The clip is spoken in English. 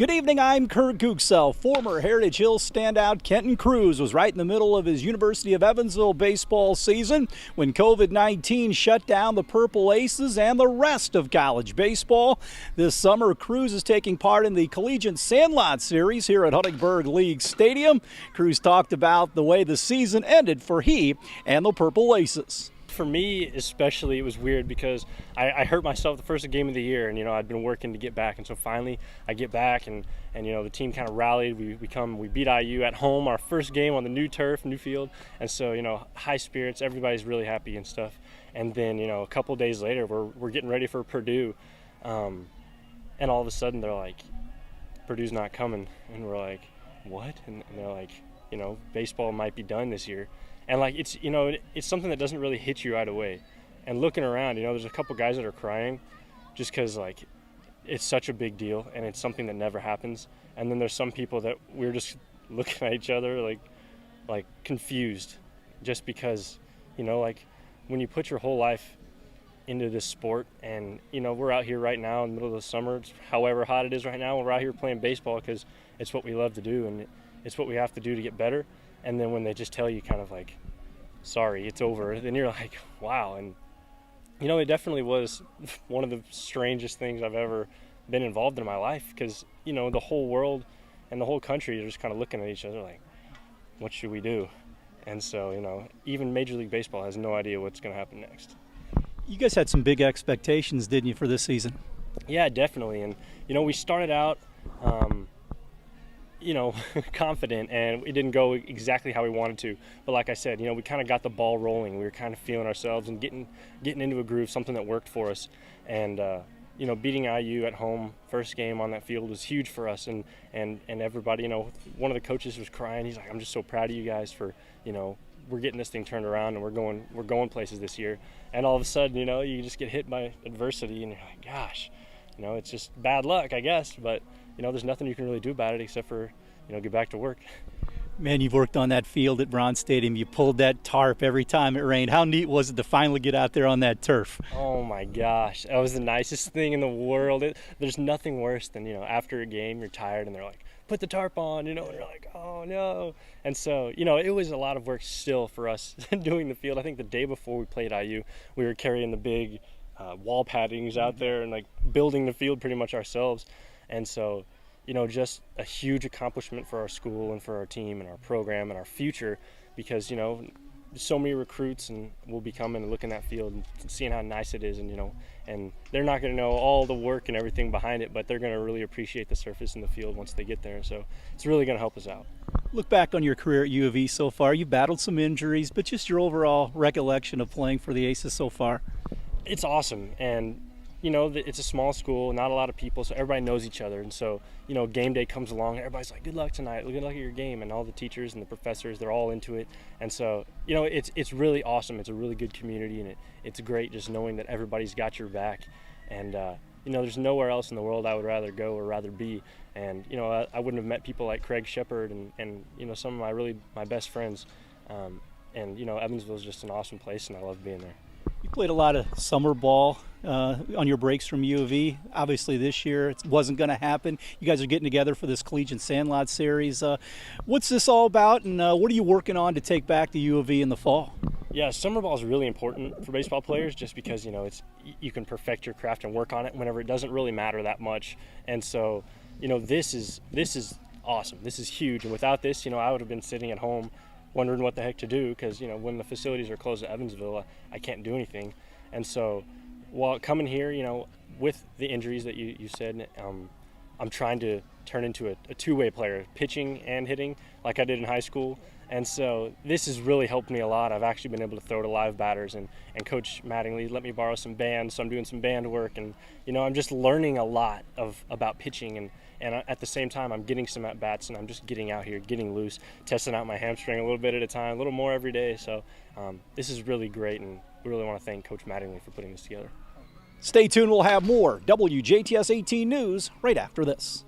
Good evening, I'm Kurt Gutgsell. Former Heritage Hills standout Kenton Cruz was right in the middle of his University of Evansville baseball season when COVID-19 shut down the Purple Aces and the rest of college baseball. This summer, Cruz is taking part in the Collegiate Sandlot Series here at Huntingburg League Stadium. Cruz talked about the way the season ended for he and the Purple Aces. For me especially, it was weird because I hurt myself the first game of the year, and I'd been working to get back, and so finally I get back, and the team kind of rallied. We beat IU at home, our first game on the new turf, new field, and so high spirits, everybody's really happy and stuff. And then a couple days later we're getting ready for Purdue, and all of a sudden they're like, Purdue's not coming, and we're like, what? And they're like, baseball might be done this year. And it's something that doesn't really hit you right away. And looking around, there's a couple guys that are crying just because it's such a big deal and it's something that never happens. And then there's some people that we're just looking at each other like confused, just because when you put your whole life into this sport, and we're out here right now in the middle of the summer, it's however hot it is right now, we're out here playing baseball because it's what we love to do and it's what we have to do to get better. And then when they just tell you kind of like, sorry, it's over, then you're like, wow. And it definitely was one of the strangest things I've ever been involved in my life, because the whole world and the whole country are just kind of looking at each other like, what should we do? And so even Major League Baseball has no idea what's going to happen next. You guys had some big expectations, didn't you, for this season? Yeah, definitely. And we started out confident, and it didn't go exactly how we wanted to. But like I said, we kind of got the ball rolling. We were kind of feeling ourselves and getting into a groove, something that worked for us. And beating IU at home, first game on that field, was huge for us. And everybody, one of the coaches was crying. He's like, I'm just so proud of you guys for, we're getting this thing turned around, and we're going places this year. And all of a sudden, you just get hit by adversity, and you're like, gosh, it's just bad luck, I guess. But there's nothing you can really do about it except for, get back to work. Man, you've worked on that field at Bronze Stadium. You pulled that tarp every time it rained. How neat was it to finally get out there on that turf? Oh my gosh, that was the nicest thing in the world. There's nothing worse than, after a game you're tired and they're like, put the tarp on, and you're like, oh no. And so, it was a lot of work still for us doing the field. I think the day before we played IU, we were carrying the big wall paddings out there and building the field pretty much ourselves. And so, just a huge accomplishment for our school and for our team and our program and our future, because, so many recruits and will be coming and looking at that field and seeing how nice it is, and, and they're not going to know all the work and everything behind it, but they're going to really appreciate the surface in the field once they get there. So it's really going to help us out. Look back on your career at U of E so far. You've battled some injuries, but just your overall recollection of playing for the Aces so far. It's awesome. And it's a small school, not a lot of people, so everybody knows each other. And so, game day comes along, everybody's like, good luck tonight, good luck at your game. And all the teachers and the professors, they're all into it. And so, it's really awesome. It's a really good community, and it's great just knowing that everybody's got your back. And, there's nowhere else in the world I would rather go or rather be. And, I wouldn't have met people like Craig Shepard and some of my best friends. Evansville is just an awesome place, and I love being there. You played a lot of summer ball on your breaks from U of E. Obviously this year it wasn't going to happen. You guys are getting together for this Collegiate Sandlot Series. What's this all about, and what are you working on to take back to U of E in the fall? Yeah, summer ball is really important for baseball players, just because you can perfect your craft and work on it whenever it doesn't really matter that much. And so this is awesome. This is huge. And without this, I would have been sitting at home wondering what the heck to do, because when the facilities are closed at Evansville, I can't do anything. And so while coming here, with the injuries that you said, I'm trying to turn into a two-way player, pitching and hitting, like I did in high school. And so this has really helped me a lot. I've actually been able to throw to live batters, and Coach Mattingly let me borrow some bands, so I'm doing some band work, and I'm just learning a lot about pitching, and at the same time I'm getting some at-bats, and I'm just getting out here, getting loose, testing out my hamstring a little bit at a time, a little more every day. So this is really great, and we really want to thank Coach Mattingly for putting this together. Stay tuned, we'll have more WJTS 18 news right after this.